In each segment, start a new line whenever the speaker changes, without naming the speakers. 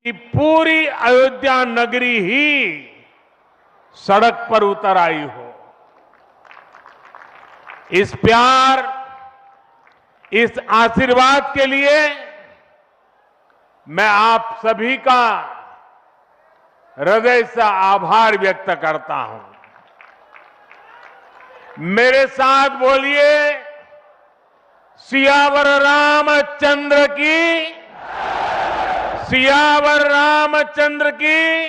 कि पूरी अयोध्या नगरी ही सड़क पर उतर आई हो। इस प्यार, इस आशीर्वाद के लिए मैं आप सभी का हृदय से आभार व्यक्त करता हूं। मेरे साथ बोलिए, सियावर रामचंद्र की, सियावर रामचंद्र की,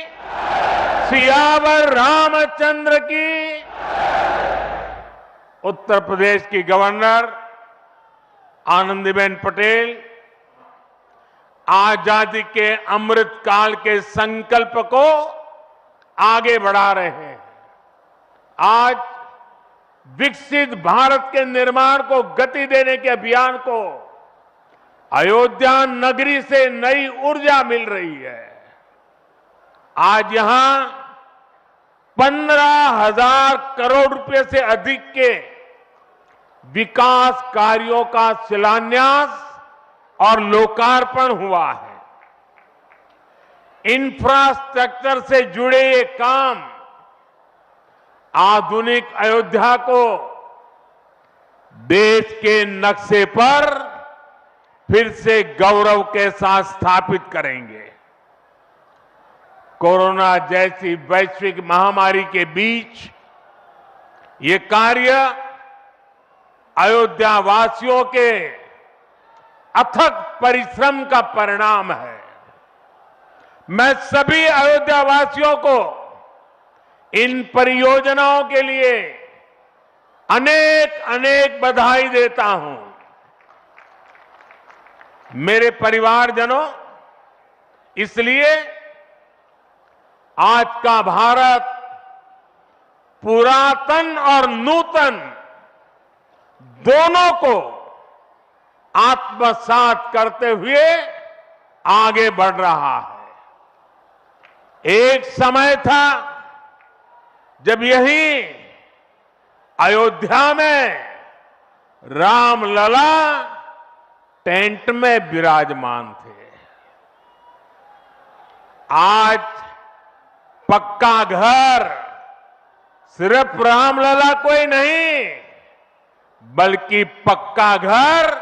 सियावर रामचंद्र की। उत्तर प्रदेश की गवर्नर आनंदीबेन पटेल आजादी के अमृत काल के संकल्प को आगे बढ़ा रहे हैं। आज विकसित भारत के निर्माण को गति देने के अभियान को अयोध्या नगरी से नई ऊर्जा मिल रही है। आज यहां 15,000 करोड़ रुपए से अधिक के विकास कार्यों का शिलान्यास और लोकार्पण हुआ है। इंफ्रास्ट्रक्चर से जुड़े ये काम आधुनिक अयोध्या को देश के नक्शे पर फिर से गौरव के साथ स्थापित करेंगे। कोरोना जैसी वैश्विक महामारी के बीच ये कार्य अयोध्या वासियों के अथक परिश्रम का परिणाम है। मैं सभी अयोध्या वासियों को इन परियोजनाओं के लिए अनेक अनेक बधाई देता हूं। मेरे परिवारजनों, इसलिए आज का भारत पुरातन और नूतन दोनों को आत्मसात करते हुए आगे बढ़ रहा है। एक समय था जब यही अयोध्या में रामलला टेंट में विराजमान थे। आज पक्का घर सिर्फ रामलला कोई नहीं, बल्कि पक्का घर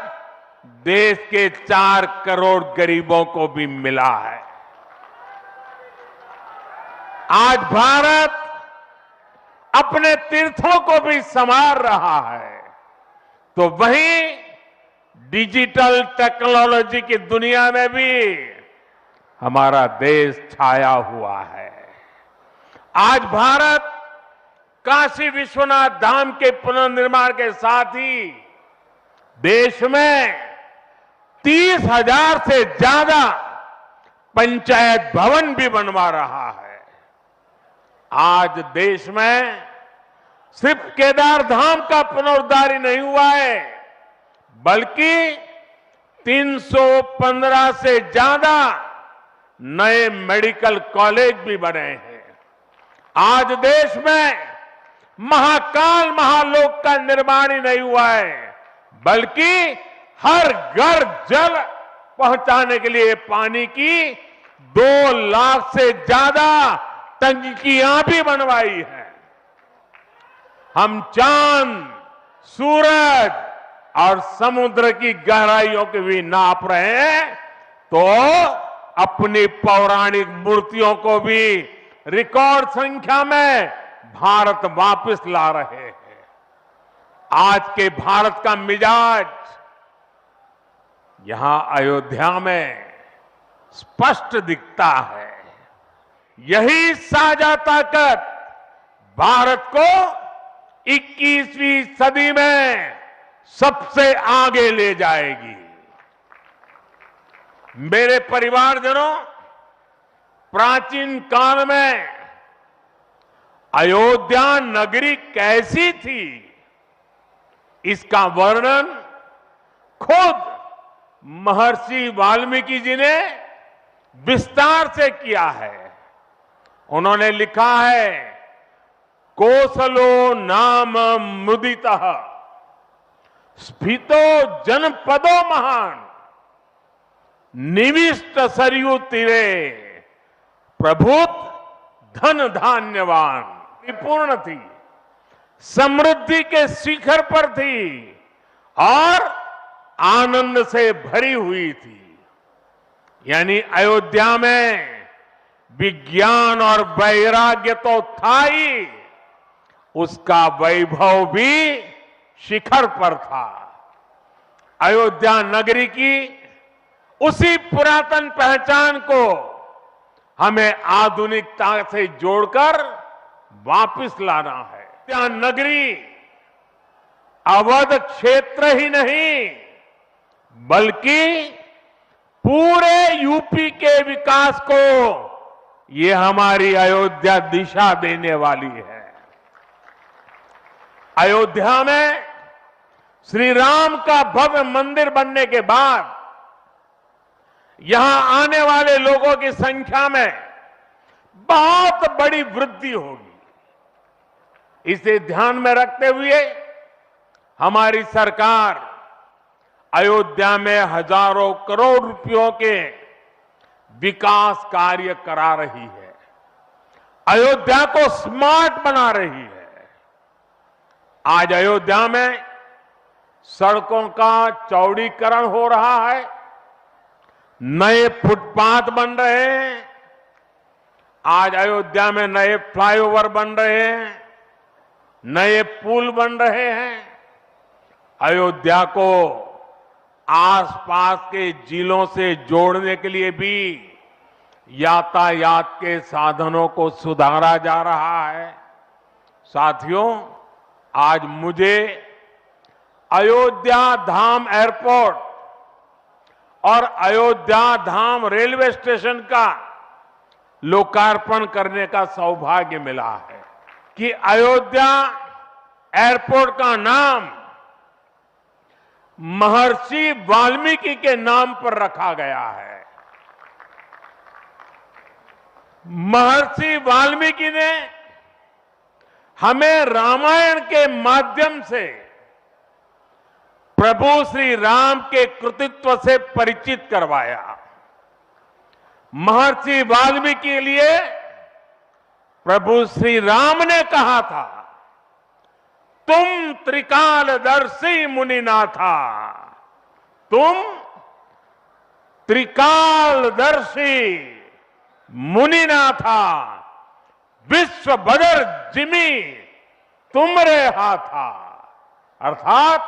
देश के 4 करोड़ गरीबों को भी मिला है। आज भारत अपने तीर्थों को भी संवार रहा है, तो वहीं डिजिटल टेक्नोलॉजी की दुनिया में भी हमारा देश छाया हुआ है। आज भारत काशी विश्वनाथ धाम के पुनर्निर्माण के साथ ही देश में 30,000 से ज्यादा पंचायत भवन भी बनवा रहा है। आज देश में सिर्फ केदार धाम का पुनरुद्धार ही नहीं हुआ है, बल्कि 315 से ज्यादा नए मेडिकल कॉलेज भी बने हैं। आज देश में महाकाल महालोक का निर्माण ही नहीं हुआ है, बल्कि हर घर जल पहुंचाने के लिए पानी की 2 लाख से ज्यादा टंकियां भी बनवाई है। हम चांद, सूरज और समुद्र की गहराइयों के भी नाप रहे हैं, तो अपनी पौराणिक मूर्तियों को भी रिकॉर्ड संख्या में भारत वापस ला रहे हैं। आज के भारत का मिजाज यहां अयोध्या में स्पष्ट दिखता है। यही साझा ताकत भारत को 21वीं सदी में सबसे आगे ले जाएगी। मेरे परिवारजनों, प्राचीन काल में अयोध्या नगरी कैसी थी, इसका वर्णन खुद महर्षि वाल्मीकि जी ने विस्तार से किया है। उन्होंने लिखा है, कोसलो नाम मुदितः स्फीतो जनपदो महान निविष्ट सरयू तीरे प्रभुत धन धान्यवान, परिपूर्ण थी, समृद्धि के शिखर पर थी और आनंद से भरी हुई थी। यानी अयोध्या में विज्ञान और वैराग्य तो था ही, उसका वैभव भी शिखर पर था। अयोध्या नगरी की उसी पुरातन पहचान को हमें आधुनिकता से जोड़कर वापस लाना है। अयोध्या नगरी अवध क्षेत्र ही नहीं, बल्कि पूरे यूपी के विकास को ये हमारी अयोध्या दिशा देने वाली है। अयोध्या में श्री राम का भव्य मंदिर बनने के बाद यहां आने वाले लोगों की संख्या में बहुत बड़ी वृद्धि होगी। इसे ध्यान में रखते हुए हमारी सरकार अयोध्या में हजारों करोड़ रुपयों के विकास कार्य करा रही है, अयोध्या को स्मार्ट बना रही है। आज अयोध्या में सड़कों का चौड़ीकरण हो रहा है, नए फुटपाथ बन रहे हैं, आज अयोध्या में नए फ्लाईओवर बन रहे हैं, नए पुल बन रहे हैं। अयोध्या को आसपास के जिलों से जोड़ने के लिए भी यातायात के साधनों को सुधारा जा रहा है। साथियों, आज मुझे अयोध्या धाम एयरपोर्ट और अयोध्या धाम रेलवे स्टेशन का लोकार्पण करने का सौभाग्य मिला है कि अयोध्या एयरपोर्ट का नाम महर्षि वाल्मीकि के नाम पर रखा गया है। महर्षि वाल्मीकि ने हमें रामायण के माध्यम से प्रभु श्री राम के कृतित्व से परिचित करवाया। महर्षि वाल्मीकि के लिए प्रभु श्री राम ने कहा था, तुम त्रिकालदर्शी मुनिनाथा, तुम त्रिकालदर्शी मुनिनाथा, विश्व बदर जिमी तुमरे हाथा। अर्थात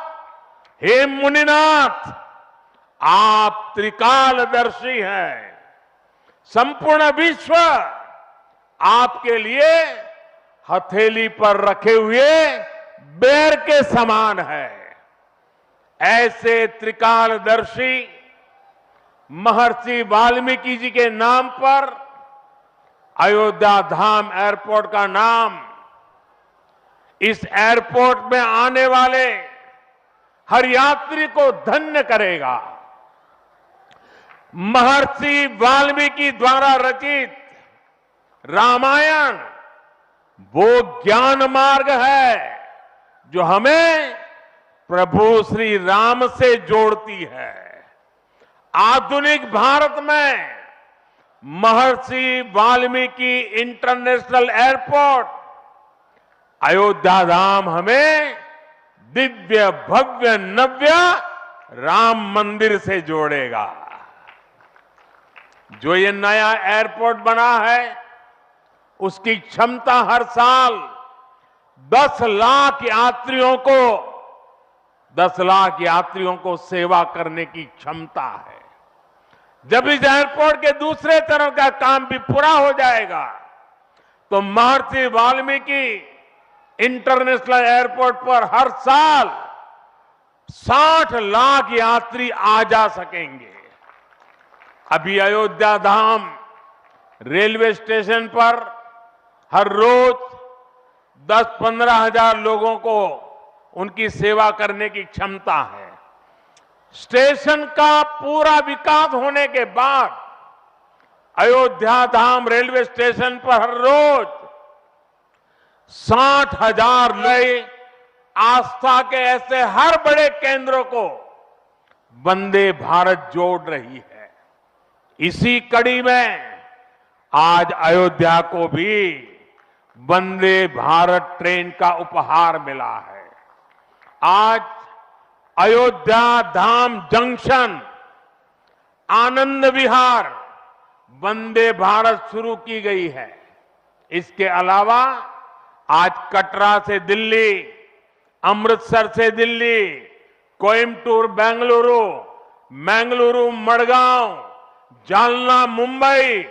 हे मुनिनाथ, आप त्रिकालदर्शी हैं, संपूर्ण विश्व आपके लिए हथेली पर रखे हुए बेर के समान है। ऐसे त्रिकालदर्शी महर्षि वाल्मीकि जी के नाम पर अयोध्या धाम एयरपोर्ट का नाम इस एयरपोर्ट में आने वाले हर यात्री को धन्य करेगा। महर्षि वाल्मीकि द्वारा रचित रामायण वो ज्ञान मार्ग है जो हमें प्रभु श्री राम से जोड़ती है। आधुनिक भारत में महर्षि वाल्मीकि इंटरनेशनल एयरपोर्ट अयोध्या धाम हमें दिव्य भव्य नव्य राम मंदिर से जोड़ेगा। जो ये नया एयरपोर्ट बना है उसकी क्षमता हर साल 10 लाख यात्रियों को सेवा करने की क्षमता है। जब इस एयरपोर्ट के दूसरे चरण का काम भी पूरा हो जाएगा तो महर्षि वाल्मीकि इंटरनेशनल एयरपोर्ट पर हर साल 60 लाख यात्री आ जा सकेंगे। अभी अयोध्या धाम रेलवे स्टेशन पर हर रोज 10-15 हजार लोगों को उनकी सेवा करने की क्षमता है। स्टेशन का पूरा विकास होने के बाद अयोध्या धाम रेलवे स्टेशन पर हर रोज 60,000 नए आस्था के ऐसे हर बड़े केंद्रों को वंदे भारत जोड़ रही है। इसी कड़ी में आज अयोध्या को भी वंदे भारत ट्रेन का उपहार मिला है। आज अयोध्या धाम जंक्शन, आनंद विहार वंदे भारत शुरू की गई है। इसके अलावा आज कटरा से दिल्ली, अमृतसर से दिल्ली, कोयम्बटूर बेंगलुरु, मंगलुरु मडगांव, जालना मुंबई,